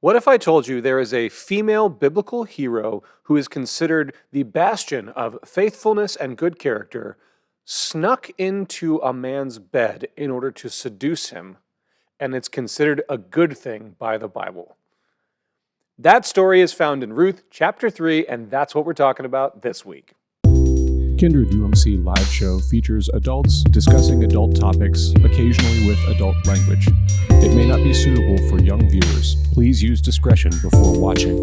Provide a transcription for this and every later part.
What if I told you there is a female biblical hero who is considered the bastion of faithfulness and good character, snuck into a man's bed in order to seduce him, and it's considered a good thing by the Bible? That story is found in Ruth chapter 3, and that's what we're talking about this week. Kindred UMC live show features adults discussing adult topics, occasionally with adult language. It may not be suitable for young viewers. Please use discretion before watching.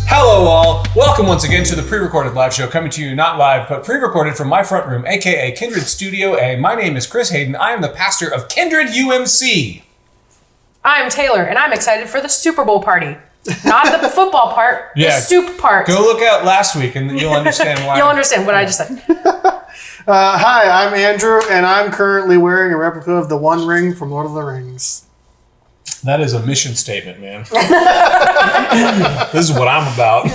Hello all! Welcome once again to the pre-recorded live show, coming to you not live, but pre-recorded from my front room, aka Kindred Studio A. My name is Chris Hayden. I am the pastor of Kindred UMC. I'm Taylor, and I'm excited for the Super Bowl party. Not the football part, the soup part. Go look out last week and you'll understand why. You'll understand what I just said. Hi, I'm Andrew, and I'm currently wearing a replica of the One Ring from Lord of the Rings. That is a mission statement, man. This is what I'm about.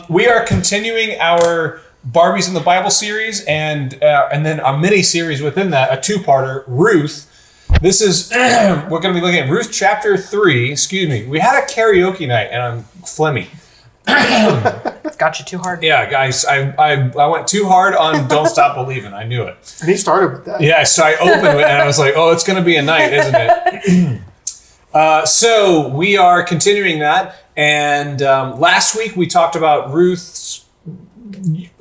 We are continuing our Barbies in the Bible series, and then a mini series within that, a two-parter, Ruth. This is, we're going to be looking at Ruth chapter 3. Excuse me. We had a karaoke night, and I'm phlegmy. Got you too hard. Yeah, guys, I went too hard on Don't Stop Believing. I knew it. And he started with that. Yeah, so I opened it, and I was like, oh, it's going to be a night, isn't it? So we are continuing that, and last week we talked about Ruth's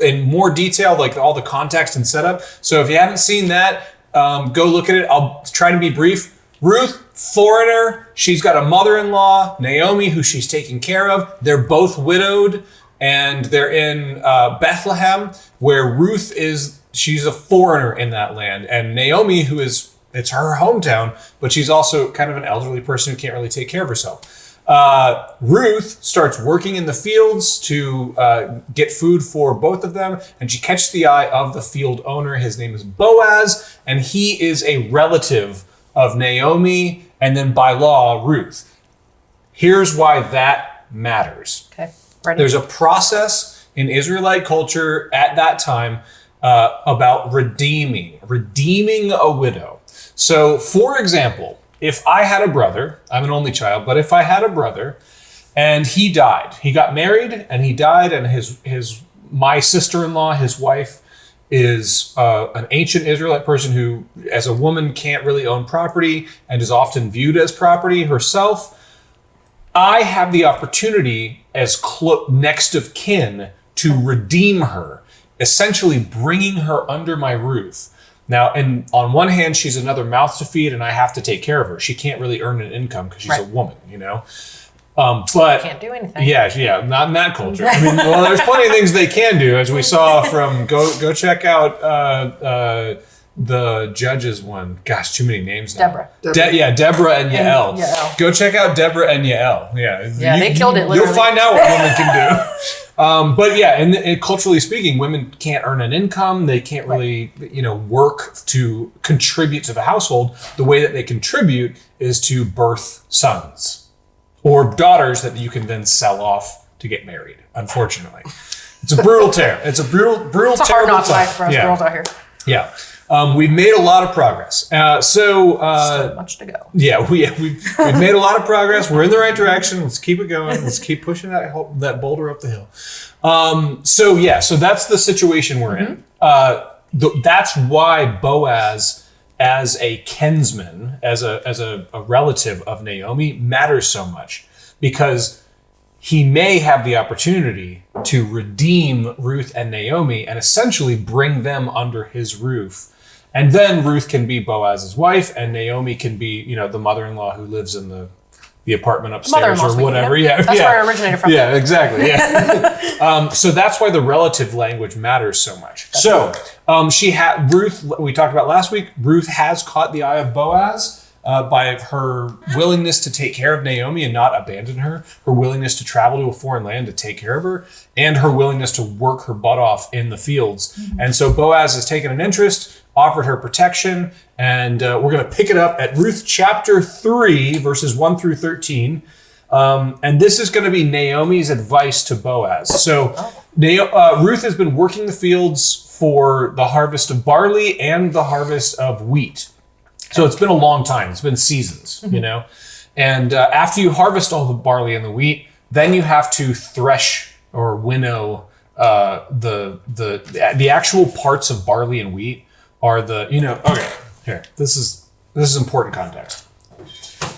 in more detail, like all the context and setup. So if you haven't seen that, go look at it. I'll try to be brief. Ruth, foreigner. She's got a mother-in-law, Naomi, who she's taking care of. They're both widowed, and they're in Bethlehem, where Ruth she's a foreigner in that land. And Naomi, it's her hometown, but she's also kind of an elderly person who can't really take care of herself. Ruth starts working in the fields to get food for both of them, and she catches the eye of the field owner. His name is Boaz, and he is a relative of Naomi, and then by law, Ruth. Here's why that matters. Okay, ready? There's a process in Israelite culture at that time about redeeming a widow. So, for example, if I had a brother, I'm an only child, but if I had a brother and he died, he got married and he died, and my sister-in-law, his wife, is an ancient Israelite person who, as a woman, can't really own property and is often viewed as property herself, I have the opportunity as next of kin to redeem her, essentially bringing her under my roof. Now, and on one hand, she's another mouth to feed, and I have to take care of her. She can't really earn an income because she's a woman, you know? But can't do anything. Yeah, not in that culture. I mean, well, there's plenty of things they can do, as we saw from go check out the Judges one. Gosh, too many names now. Deborah. Deborah and Yael. Yael. Go check out Deborah and Yael. Yeah, they killed it. Literally. You'll find out what women can do. But yeah, and culturally speaking, women can't earn an income. They can't really, work to contribute to the household. The way that they contribute is to birth sons or daughters that you can then sell off to get married. Unfortunately, it's a brutal tear. It's a brutal, it's a hard knock life for us girls out here. Yeah. We've made a lot of progress. Still much to go. Yeah, we've made a lot of progress. We're in the right direction. Let's keep it going. Let's keep pushing that boulder up the hill. So that's the situation we're in. That's why Boaz, as a kinsman, as a relative of Naomi, matters so much, because he may have the opportunity to redeem Ruth and Naomi and essentially bring them under his roof. And then Ruth can be Boaz's wife, and Naomi can be, the mother-in-law who lives in the apartment upstairs or whatever. Yeah, that's where I originated from. Yeah, exactly. Yeah. So that's why the relative language matters so much. Ruth, we talked about last week, Ruth has caught the eye of Boaz by her willingness to take care of Naomi and not abandon her willingness to travel to a foreign land to take care of her, and her willingness to work her butt off in the fields. And so Boaz has taken an interest, offered her protection, and we're going to pick it up at Ruth chapter 3, verses 1 through 13. And this is going to be Naomi's advice to Boaz. So Ruth has been working the fields for the harvest of barley and the harvest of wheat. So it's been a long time. It's been seasons, And after you harvest all the barley and the wheat, then you have to thresh or winnow the actual parts of barley and wheat are okay, here. This is important context.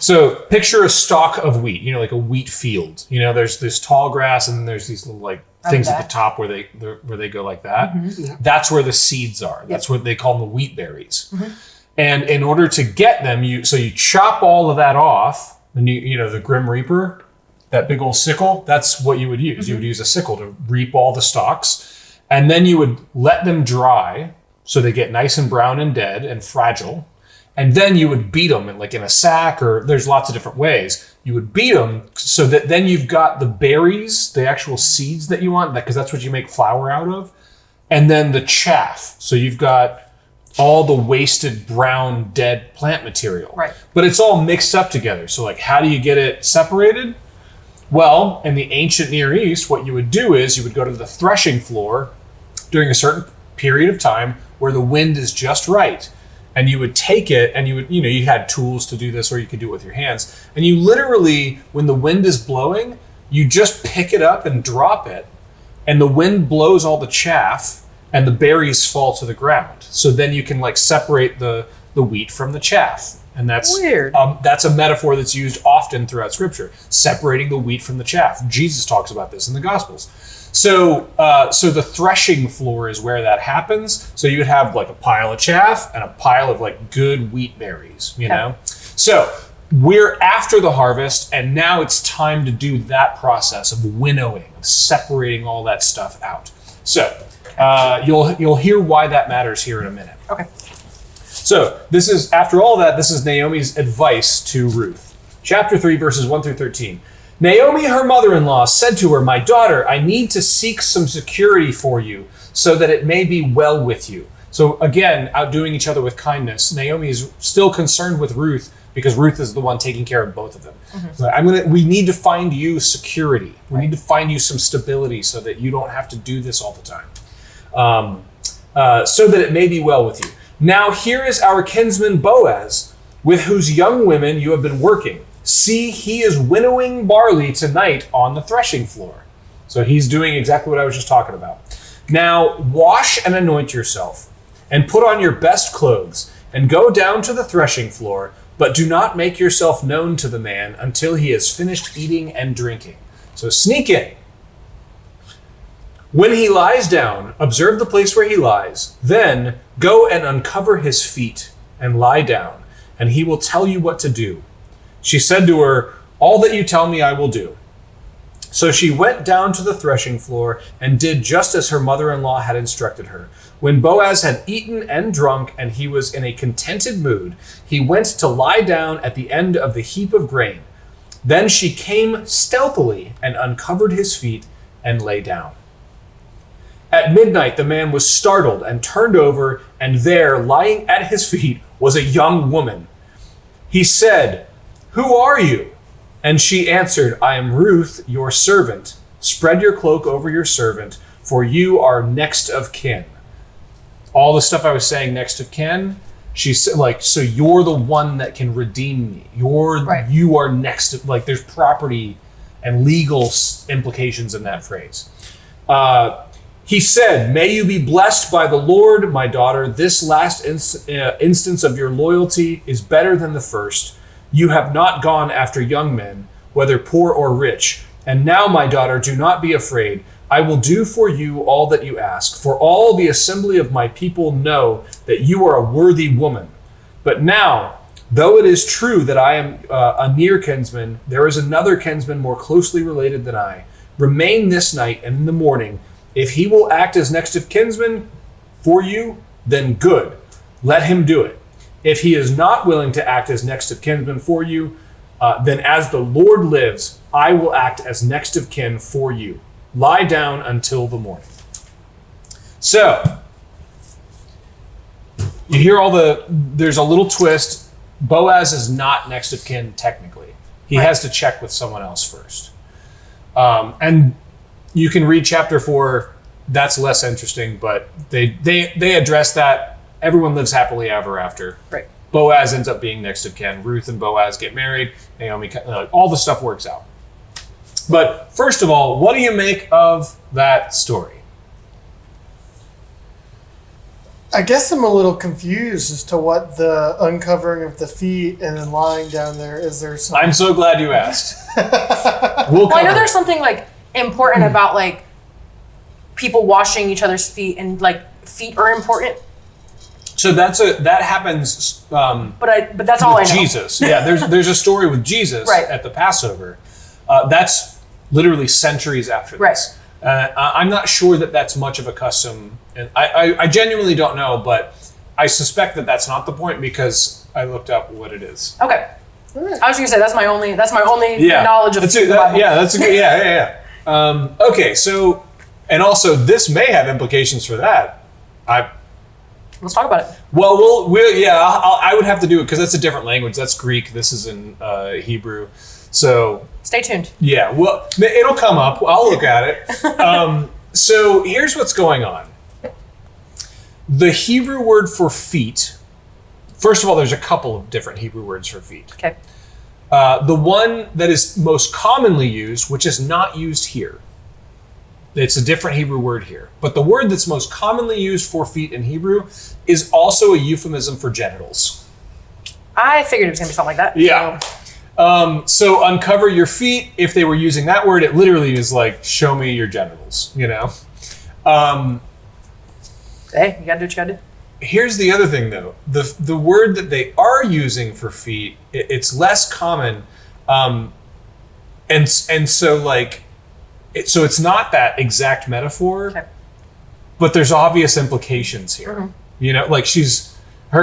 So picture a stalk of wheat, like a wheat field. There's this tall grass and then there's these little things at the top where they go like that. Mm-hmm. Yeah. That's where the seeds are. That's what they call them, the wheat berries. Mm-hmm. And in order to get them, you chop all of that off, and the Grim Reaper, that big old sickle, that's what you would use. Mm-hmm. You would use a sickle to reap all the stalks, and then you would let them dry so they get nice and brown and dead and fragile. And then you would beat them in a sack, or there's lots of different ways. You would beat them so that then you've got the berries, the actual seeds that you want, because that's what you make flour out of. And then the chaff. So you've got all the wasted brown dead plant material. Right. But it's all mixed up together. So how do you get it separated? Well, in the ancient Near East, what you would do is you would go to the threshing floor during a certain period of time where the wind is just right. And you would take it and you had tools to do this, or you could do it with your hands. And you literally, when the wind is blowing, you just pick it up and drop it. And the wind blows all the chaff and the berries fall to the ground. So then you can separate the wheat from the chaff. And that's weird. That's a metaphor that's used often throughout Scripture, separating the wheat from the chaff. Jesus talks about this in the Gospels. So the threshing floor is where that happens. So you would have a pile of chaff and a pile of good wheat berries, you know? So we're after the harvest, and now it's time to do that process of winnowing, of separating all that stuff out. So you'll hear why that matters here in a minute. Okay. So this is, after all that, this is Naomi's advice to Ruth. Chapter 3, verses 1 through 13. Naomi, her mother-in-law, said to her, "My daughter, I need to seek some security for you so that it may be well with you." So again, outdoing each other with kindness. Naomi is still concerned with Ruth because Ruth is the one taking care of both of them. Mm-hmm. So we need to find you security. We need to find you some stability so that you don't have to do this all the time. So that it may be well with you. Now here is our kinsman Boaz, with whose young women you have been working. See, he is winnowing barley tonight on the threshing floor. So he's doing exactly what I was just talking about. Now wash and anoint yourself, and put on your best clothes, and go down to the threshing floor, but do not make yourself known to the man until he has finished eating and drinking. So sneak in. When he lies down, observe the place where he lies. Then go and uncover his feet and lie down, and he will tell you what to do. She said to her, "All that you tell me I will do." So she went down to the threshing floor and did just as her mother-in-law had instructed her. When Boaz had eaten and drunk and he was in a contented mood, he went to lie down at the end of the heap of grain. Then she came stealthily and uncovered his feet and lay down. At midnight, the man was startled and turned over, and there, lying at his feet, was a young woman. He said, "Who are you?" And she answered, "I am Ruth, your servant. Spread your cloak over your servant, for you are next of kin." All the stuff I was saying, next of kin, she said, so you're the one that can redeem me. You are next of, there's property and legal implications in that phrase. He said, "May you be blessed by the Lord, my daughter. This last instance of your loyalty is better than the first. You have not gone after young men, whether poor or rich. And now, my daughter, do not be afraid. I will do for you all that you ask. For all the assembly of my people know that you are a worthy woman. But now, though it is true that I am a near kinsman, there is another kinsman more closely related than I. Remain this night, and in the morning, if he will act as next of kinsman for you, then good. Let him do it. If he is not willing to act as next of kinsman for you, then as the Lord lives, I will act as next of kin for you. Lie down until the morning." So, you hear there's a little twist. Boaz is not next of kin technically. He has to check with someone else first. And you can read chapter 4. That's less interesting, but they address that. Everyone lives happily ever after. Right. Boaz ends up being next of kin. Ruth and Boaz get married. Naomi, all the stuff works out. But first of all, what do you make of that story? I guess I'm a little confused as to what the uncovering of the feet and then lying down there is. There some? I'm so glad you asked. Well, I know there's something like important about like people washing each other's feet, and like feet are important. So that happens. But that's all I know. Jesus, yeah. There's a story with Jesus Right. at the Passover. That's literally centuries after this. Right. I'm not sure that that's much of a custom, and I genuinely don't know, but I suspect that that's not the point because I looked up what it is. Okay. I was gonna say that's my only Yeah, knowledge of that's the Bible. that's a good. Yeah. Okay, so and also this may have implications for that. Let's talk about it. Well, I would have to do it because that's a different language. That's Greek. This is in Hebrew. So Stay tuned. yeah, well, it'll come up. I'll look at it. So here's what's going on. The Hebrew word for feet. First of all, there's a couple of different Hebrew words for feet. Okay. The one that is most commonly used, which is not used here. It's a different Hebrew word here. But the word that's most commonly used for feet in Hebrew is also a euphemism for genitals. I figured it was gonna be something like that. Yeah. So uncover your feet, if they were using that word, it literally is like, show me your genitals, you know? Hey, you gotta do what you gotta do. Here's the other thing though. The word that they are using for feet, it's less common. And so like, so it's not that exact metaphor, Okay. but there's obvious implications here. Mm-hmm. You know, like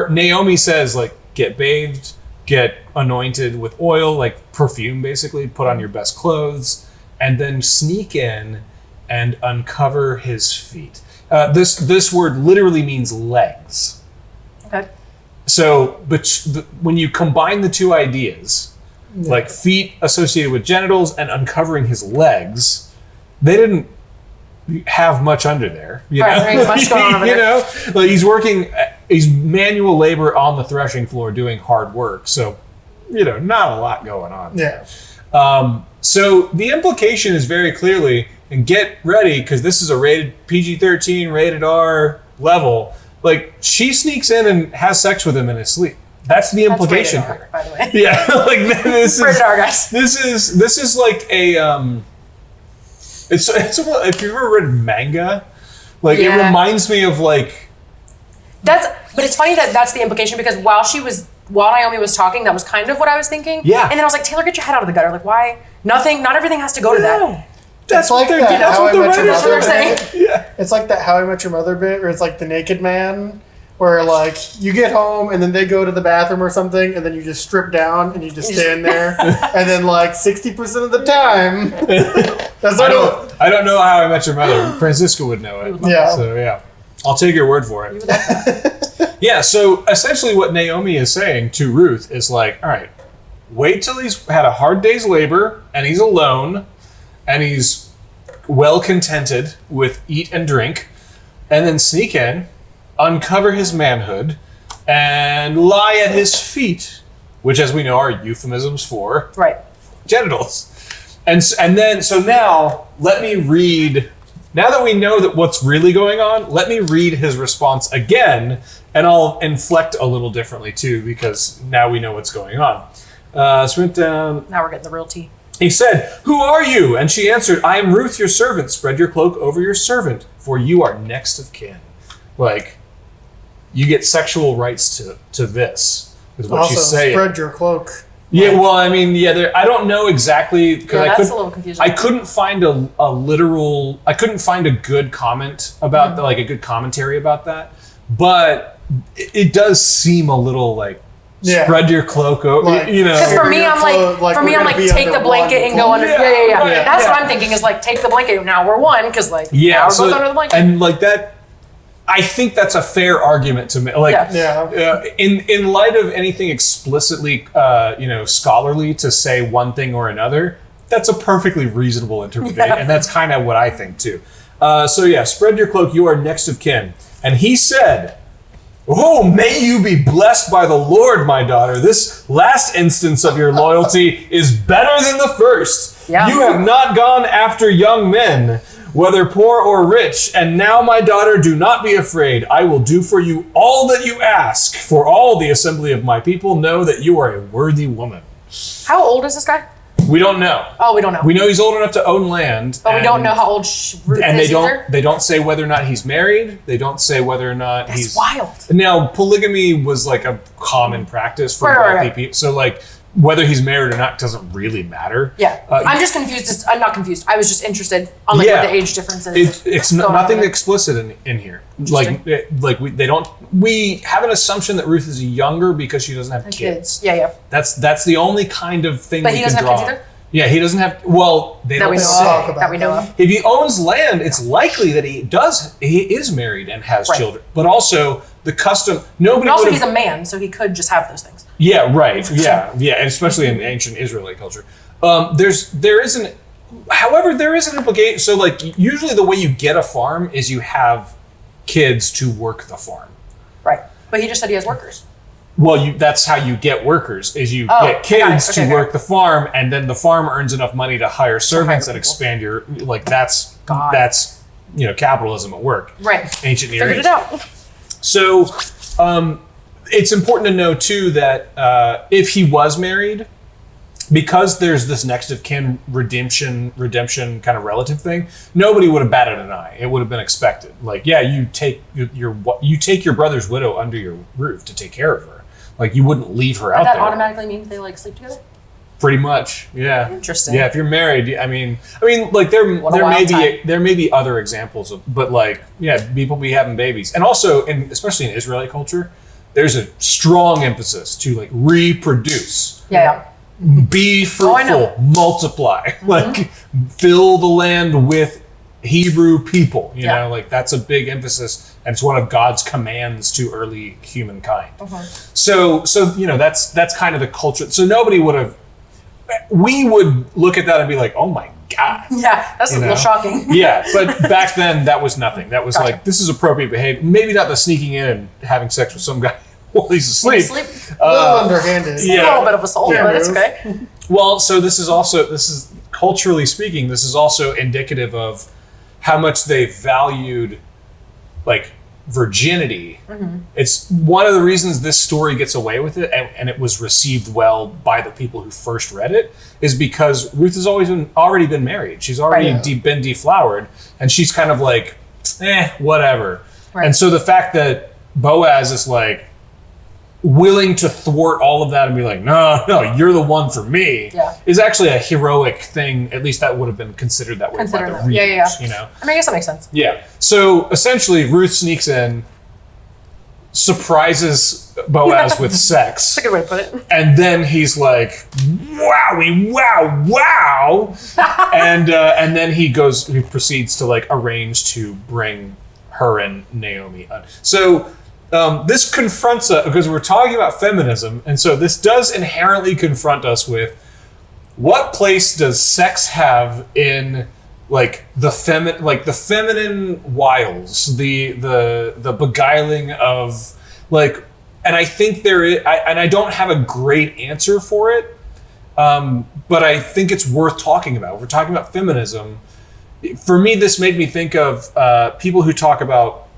Naomi says like, get bathed, get anointed with oil, like perfume basically, put on your best clothes, and then sneak in and uncover his feet. This word literally means legs. Okay. So, but when you combine the two ideas, like feet associated with genitals and uncovering his legs, they didn't have much under there. You know? There ain't much going on over You there. know, like he's manual labor on the threshing floor doing hard work. So, you know, not a lot going on. Yeah. So the implication is very clearly, and get ready because this is a rated PG-13, rated R level. Like she sneaks in and has sex with him in his sleep. That's the implication That's rated here. R, by the way. Yeah, like this is Rated R, guys. This is like a it's if you've ever read manga, like it Yeah. reminds me of like But it's funny that that's the implication because while Naomi was talking, that was kind of what I was thinking. Yeah. And then I was like, Taylor, get your head out of the gutter. Like, why? Not everything has to go to that. That's like what that that's How what I the Met Your writers Mother are saying. Yeah. It's like that How I Met Your Mother bit, or it's like the Naked Man, where like you get home and then they go to the bathroom or something, and then you just strip down and you just stand there, and then like 60% of the time, that's I don't know How I Met Your Mother. Francisco would know it. Yeah. So yeah, I'll take your word for it. Yeah. So essentially, what Naomi is saying to Ruth is like, all right, wait till he's had a hard day's labor and he's alone and he's well contented with eat and drink, and then sneak in, uncover his manhood, and lie at his feet, which, as we know, are euphemisms for Right. genitals. And then, so now, let me read, now that we know that what's really going on, let me read his response again, and I'll inflect a little differently too, because now we know what's going on. So went down. Now we're getting the real tea. He said, "Who are you?" And she answered, "I am Ruth, your servant. Spread your cloak over your servant, for you are next of kin." Like, you get sexual rights to this, is what also she's saying. spread your cloak. Yeah, well, I mean, yeah, I don't know exactly because Yeah, that's a little confusing. I couldn't find a literal. I couldn't find a good comment about like a good commentary about that, but it does seem a little like Yeah. spread your cloak over. Like- you know, Because for me, Your I'm clothes, like, we're gonna be take under the blanket one and go under. Yeah, Yeah. right, That's yeah. what I'm thinking is like, take the blanket. Now we're one because like, now yeah, we're both under the blanket. and like that. I think that's a fair argument to make. Like, Yeah. in light of anything explicitly, scholarly to say one thing or another, that's a perfectly reasonable interpretation, and that's kind of what I think too. So yeah, spread your cloak. You are next of kin. And he said, Oh, may you be blessed by the Lord, my daughter. This last instance of your loyalty is better than the first. Yeah. You have not gone after young men, whether poor or rich. And now, my daughter, do not be afraid. I will do for you all that you ask. For all the assembly of my people know that you are a worthy woman. How old is this guy? We don't know. Oh, we don't know. We know he's old enough to own land. But we don't know how old Ruth and is they don't either? they don't say whether or not he's married. They don't say whether or not That's he's wild. Now polygamy was like a common practice for wealthy people. So like whether he's married or not doesn't really matter. Yeah. I'm just confused. I'm not confused. I was just interested on like what the age difference is. It's nothing explicit in here. We have an assumption that Ruth is younger because she doesn't have kids. Yeah. That's the only kind of thing But we he can doesn't draw. have kids either? Yeah, he doesn't have. Well, they That don't we know say. of. That we know of. If he owns land, it's likely that he is married and has children. But also the custom. Nobody. But also, would've- he's a man, so he could just have those things. Yeah. Right. Yeah. And especially in ancient Israelite culture, there isn't. However, there is an implication. So, like, usually the way you get a farm is you have kids to work the farm. Right. But he just said he has workers. Well, that's how you get workers, is you get kids to work the farm, and then the farm earns enough money to hire servants and expand your, like, that's capitalism at work. Right. Ancient Near Figured East. it out. So, it's important to know, too, that if he was married, because there's this next of kin redemption kind of relative thing, nobody would have batted an eye. It would have been expected. Like, yeah, you take your brother's widow under your roof to take care of her. Like, you wouldn't leave her out That there. automatically means they like sleep together? Pretty much, yeah. Interesting. Yeah, if you're married, I mean, like there may be other examples of, but like, yeah, people be having babies, and also, especially in Israelite culture, there's a strong emphasis to like reproduce. Yeah. Be fruitful, multiply, like fill the land with Hebrew people. You know, like that's a big emphasis, and it's one of God's commands to early humankind. So that's kind of the culture. So nobody would have. We would look at that and be like, "Oh my God!" Yeah, that's a little shocking. Yeah, but back then that was nothing. That was like, this is appropriate behavior. Maybe not the sneaking in and having sex with some guy while he's asleep. A little underhanded. A little bit of assault, but it's okay. Well, so this is culturally speaking, this is also indicative of how much they valued like virginity. It's one of the reasons this story gets away with it, and it was received well by the people who first read it, is because Ruth has already been married. She's already been deflowered, and she's kind of like, whatever. Right. And so the fact that Boaz is like willing to thwart all of that and be like, no, you're the one for me, is actually a heroic thing. At least that would have been considered that way by the readers, you know? I mean, I guess that makes sense. Yeah. So essentially, Ruth sneaks in, surprises Boaz with sex. That's a good way to put it. And then he's like, wowie, wow. And then he proceeds to like arrange to bring her and Naomi on. So this confronts us, because we're talking about feminism, and so this does inherently confront us with what place does sex have in like the feminine wiles, the beguiling of like, and I think there is, and I don't have a great answer for it, but I think it's worth talking about. If we're talking about feminism, for me, this made me think of people who talk about,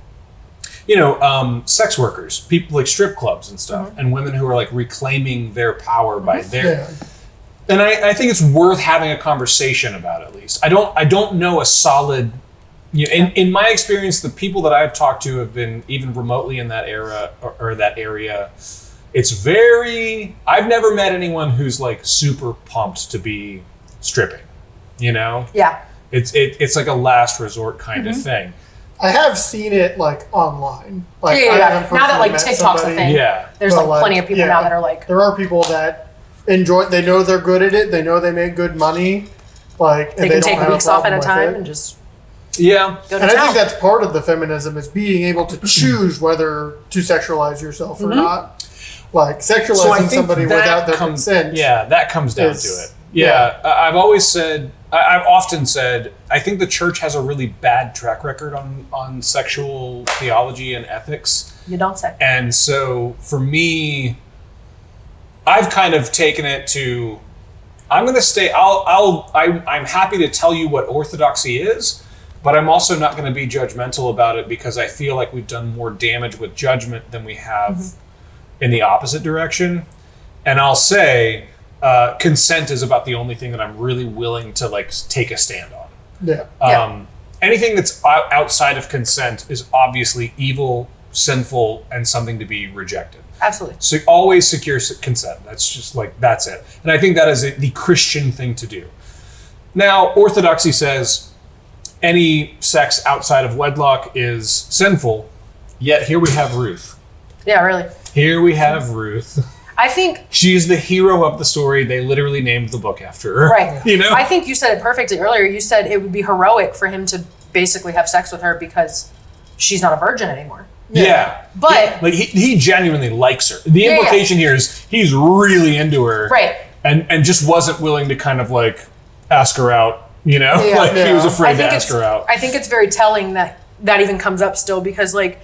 sex workers, people like strip clubs and stuff, and women who are like reclaiming their power by their. And I think it's worth having a conversation about, at least. I don't know a solid. In my experience, the people that I've talked to have been even remotely in that era or that area. It's very. I've never met anyone who's like super pumped to be stripping. Yeah. It's like a last resort kind of thing. I have seen it like online. Like, Now that like TikTok's a thing, there's like plenty of people now that are like. There are people that enjoy. They know they're good at it. They know they make good money. Like they can take weeks off at a time and just. Yeah, go to and town. I think that's part of the feminism is being able to choose whether to sexualize yourself or not. Like sexualizing somebody without their consent. Yeah, that comes down to it. Yeah, I've often said, I think the church has a really bad track record on sexual theology and ethics. You don't say. And so for me, I've kind of taken it to, I'm going to stay, I'm happy to tell you what orthodoxy is, but I'm also not going to be judgmental about it because I feel like we've done more damage with judgment than we have in the opposite direction. And I'll say, consent is about the only thing that I'm really willing to like take a stand on. Yeah. Anything that's outside of consent is obviously evil, sinful, and something to be rejected. Absolutely. So always secure consent. That's just like, that's it. And I think that is the Christian thing to do. Now, orthodoxy says any sex outside of wedlock is sinful, yet here we have Ruth. Yeah, really. Here we have Ruth. I think She's the hero of the story. They literally named the book after her. Right. You know? I think you said it perfectly earlier. You said it would be heroic for him to basically have sex with her because she's not a virgin anymore. Yeah. But like he genuinely likes her. The implication here is he's really into her. Right. And just wasn't willing to kind of like ask her out, you know? Yeah. Like he was I afraid to think ask her out. I think it's very telling that that even comes up still because like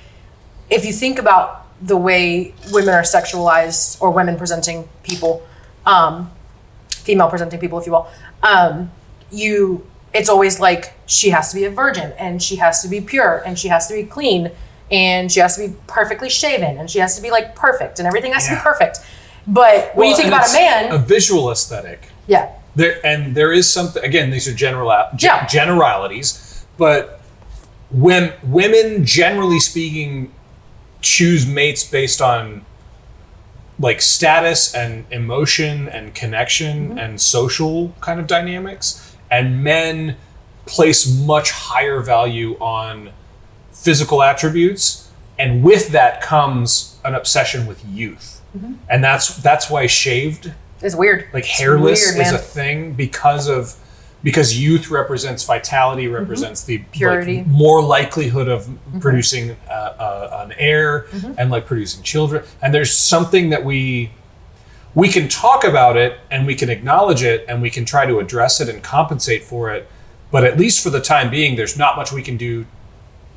if you think about the way women are sexualized or women presenting people, female presenting people, if you will, it's always like she has to be a virgin and she has to be pure and she has to be clean and she has to be perfectly shaven and she has to be like perfect and everything has to be perfect. But when you think about a man, a visual aesthetic. Yeah. There is something, again, these are generalities, but when women, generally speaking, choose mates based on like status and emotion and connection and social kind of dynamics, and men place much higher value on physical attributes, and with that comes an obsession with youth. And that's why shaved, it's weird. like hairless, It's weird, is man. a thing because youth represents vitality, represents the Purity. like, more likelihood of producing an heir and like producing children. And there's something that we can talk about it and we can acknowledge it and we can try to address it and compensate for it. But at least for the time being, there's not much we can do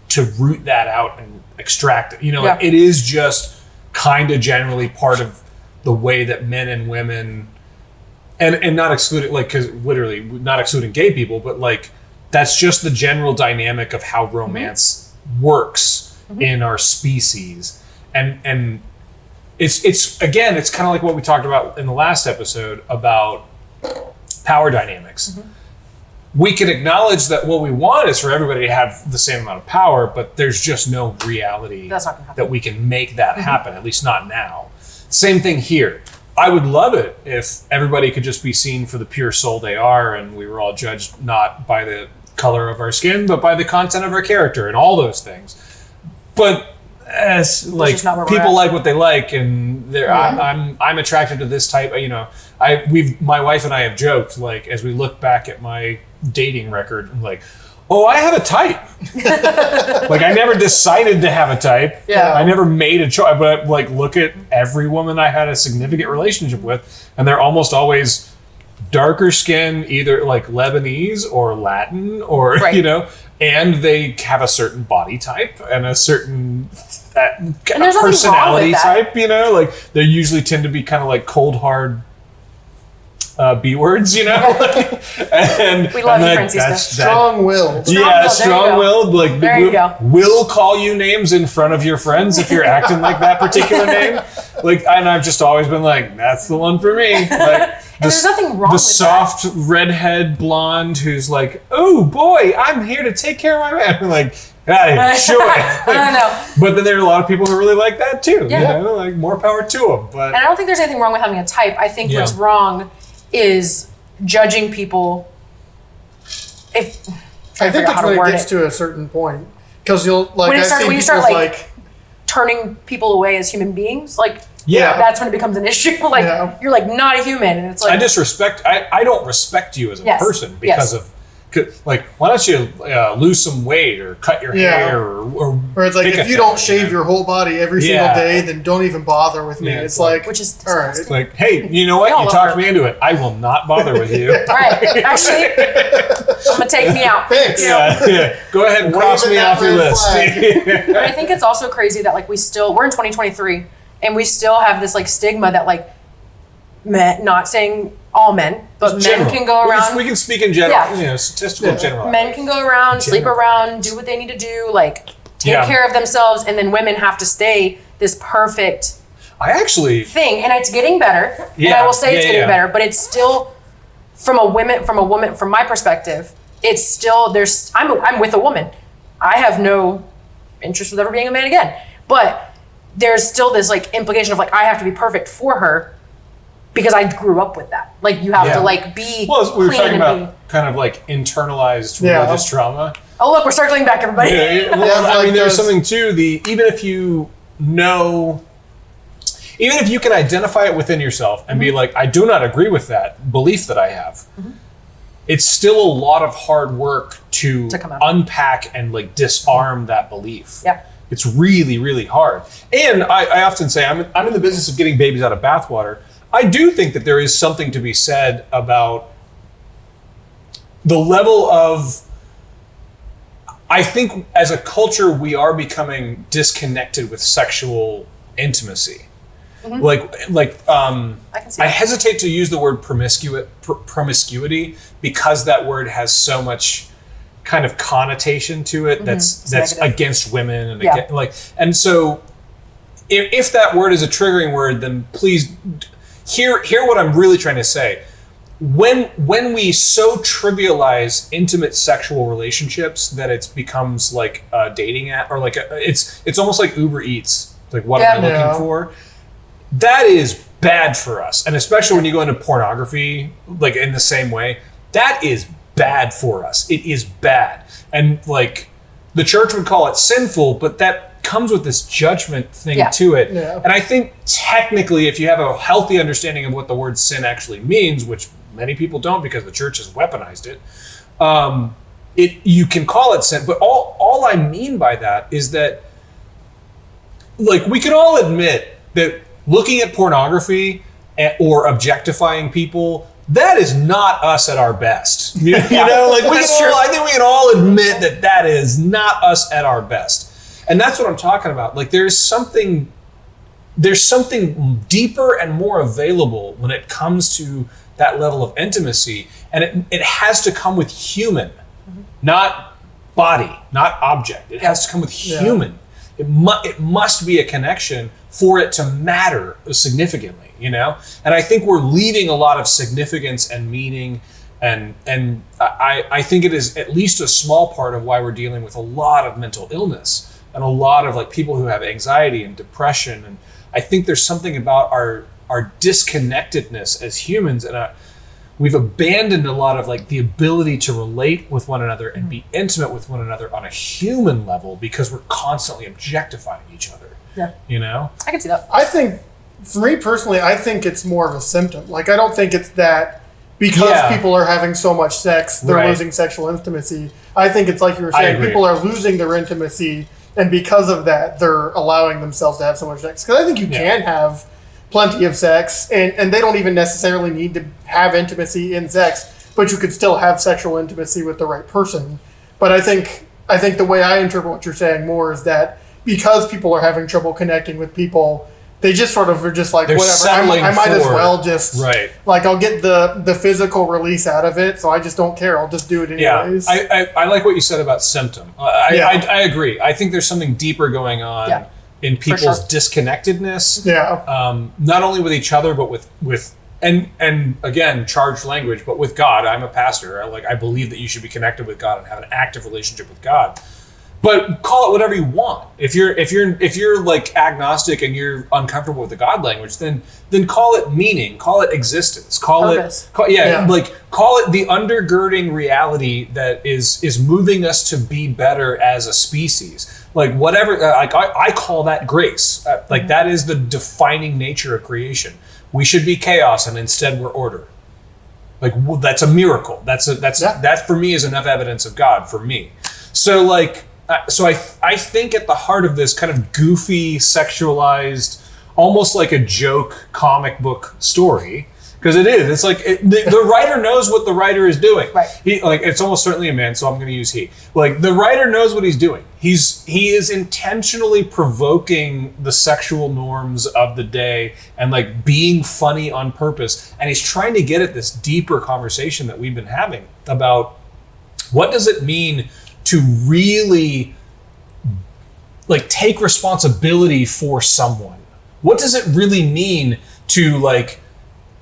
to root that out and extract it. You know, like, it is just kind of generally part of the way that men and women, and not excluding, like, because literally not excluding gay people, but like that's just the general dynamic of how romance works in our species. And it's again, it's kind of like what we talked about in the last episode about power dynamics. We can acknowledge that what we want is for everybody to have the same amount of power, but there's just no reality That's not gonna happen. that we can make that happen, at least not now. Same thing here. I would love it if everybody could just be seen for the pure soul they are, and we were all judged not by the color of our skin, but by the content of our character and all those things. But as like just not where we're people at. like what they like, and I'm attracted to this type. You know, my wife and I have joked, like, as we look back at my dating record, I'm like, oh, I have a type. Like, I never decided to have a type. Yeah. I never made a choice, but like, look at every woman I had a significant relationship with, and they're almost always darker skin, either like Lebanese or Latin or, Right. you know, and they have a certain body type and a certain there's nothing wrong personality with that. type, you know, like they usually tend to be kind of like cold, hard, B words, you know, and We love you, like, Francisca. Strong-willed. yeah, Strong-willed, there you go. strong-willed. Like, There you go. will call you names in front of your friends if you're acting like that particular name. Like, and I've just always been like, that's the one for me. Like, there's nothing wrong the with soft redhead blonde who's like, oh boy, I'm here to take care of my man. I'm like, hey, sure. I don't know. But then there are a lot of people who really like that too. Yeah. You know, like, more power to them. But And I don't think there's anything wrong with having a type. I think what's Yeah. wrong is judging people. If I think forgot how that's to when it word gets it. to a certain point. Because you'll, like, When you I've start- seen when you people start, like, turning people away as human beings, like Yeah. that's when it becomes an issue. Like Yeah. you're like not a human, and it's like I don't respect you as a Yes. person Yes. like, why don't you lose some weight or cut your hair or it's like, pick if a you don't thing, shave your whole body every single day, then don't even bother with me. Yeah, it's like, which is all right. It's like, hey, you know what? We all You love talked her. me into it. I will not bother with you. Right. Actually, I'm gonna take me out. Thanks. Yeah. Go ahead and cross Waving me that off your red list. flag. But I think it's also crazy that like we're in 2023 and we still have this like stigma that like men, not saying all men, but General. men can go around. We can speak in general, Yeah. statistical general. Men can go around, sleep General. around, do what they need to do, like take care of themselves, and then women have to stay this perfect I actually, thing, and it's getting better. And I will say it's getting better, but it's still from my perspective, it's still I'm with a woman. I have no interest with ever being a man again, but there's still this like implication of like I have to be perfect for her because I grew up with that. Like you have to like be well, we were clean talking and about kind of like internalized religious trauma. Oh look, we're circling back, everybody. Well, I mean, there's something too. Even if you can identify it within yourself and be like, I do not agree with that belief that I have. It's still a lot of hard work to come out. unpack and like disarm that belief. Yeah. It's really, really hard. And I often say, I'm in the business of getting babies out of bathwater. I do think that there is something to be said about the level of, I think as a culture, we are becoming disconnected with sexual intimacy. I can see I that. hesitate to use the word promiscuity because that word has so much kind of connotation to it that's negative. against women and Yeah. and so if that word is a triggering word, then please hear what I'm really trying to say. When we so trivialize intimate sexual relationships that it becomes like a dating app or like it's almost like Uber Eats, like what am I looking for? That is bad for us, and especially when you go into pornography, like in the same way, that is bad for us. It is bad, and like the church would call it sinful, but that comes with this judgment thing to it. Yeah. And I think technically, if you have a healthy understanding of what the word sin actually means, which many people don't because the church has weaponized it, you can call it sin. But all I mean by that is that, like, we can all admit that looking at pornography or objectifying people, that is not us at our best. You know, like I think we can all admit that is not us at our best. And that's what I'm talking about. Like there's something deeper and more available when it comes to that level of intimacy. And it has to come with human, not body, not object. It has to come with human. It must be a connection for it to matter significantly, you know? And I think we're leaving a lot of significance and meaning, and I think it is at least a small part of why we're dealing with a lot of mental illness and a lot of like people who have anxiety and depression. And I think there's something about our disconnectedness as humans, and we've abandoned a lot of like the ability to relate with one another and be intimate with one another on a human level because we're constantly objectifying each other. Yeah. You know? I can see that. I think, for me personally, I think it's more of a symptom. Like, I don't think it's that because people are having so much sex, they're losing sexual intimacy. I think it's like you were saying, people are losing their intimacy, and because of that, they're allowing themselves to have so much sex. Because I think you can have plenty of sex, and they don't even necessarily need to have intimacy in sex, but you could still have sexual intimacy with the right person. But I think the way I interpret what you're saying more is that because people are having trouble connecting with people, they just sort of are just like, They're whatever, I might as well just, like, I'll get the physical release out of it, so I just don't care. I'll just do it anyways. I like what you said about symptom. I agree. I think there's something deeper going on in people's disconnectedness. Not only with each other, but with and again, charged language, but with God. I'm a pastor. I believe that you should be connected with God and have an active relationship with God. But call it whatever you want. If you're like agnostic and you're uncomfortable with the God language, then call it meaning, call it existence, call it the undergirding reality that is moving us to be better as a species. Like whatever, I call that grace. Like that is the defining nature of creation. We should be chaos, and instead we're order. Like, well, that's a miracle. That for me is enough evidence of God for me. So like, I think at the heart of this kind of goofy, sexualized, almost like a joke comic book story, because it is. It's like the writer knows what the writer is doing. Right. It's almost certainly a man, so I'm going to use he. Like the writer knows what he's doing. He is intentionally provoking the sexual norms of the day and like being funny on purpose. And he's trying to get at this deeper conversation that we've been having about what does it mean to really like take responsibility for someone. What does it really mean to like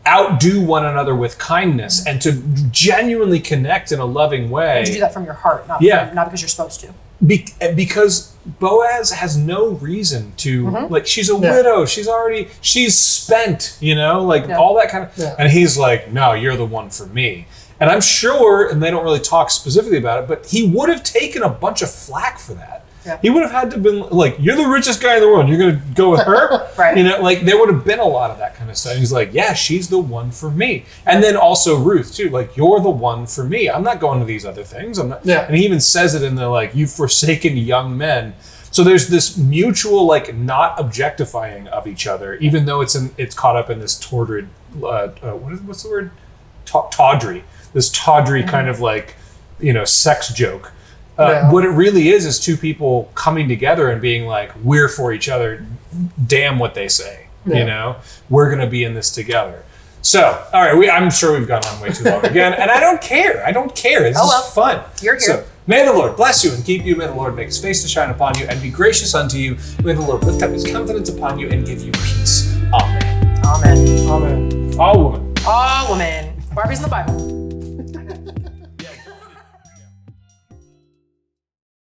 outdo one another with kindness and to genuinely connect in a loving way? And to do that from your heart, not because you're supposed to. Because Boaz has no reason to like, she's a widow, she's spent, like all that kind of, and he's like, no, you're the one for me. And I'm sure, and they don't really talk specifically about it, but he would have taken a bunch of flack for that. Yeah. He would have had to have been like, you're the richest guy in the world, you're going to go with her? Right. Like there would have been a lot of that kind of stuff. And he's like, yeah, she's the one for me. And then also Ruth too, like, you're the one for me. I'm not going to these other things. I'm not. Yeah. And he even says it in the like, you've forsaken young men. So there's this mutual like not objectifying of each other, even though it's caught up in this tawdry, what's the word? Tawdry. This tawdry kind of like, sex joke. What it really is two people coming together and being like, we're for each other. Damn what they say. We're going to be in this together. So, all right, I'm sure we've gone on way too long again, and I don't care. This is fun. You're here. So, may the Lord bless you and keep you. May the Lord make his face to shine upon you and be gracious unto you. May the Lord lift up his countenance upon you and give you peace. Amen. Amen. Amen. All woman. All women. Barbies in the Bible.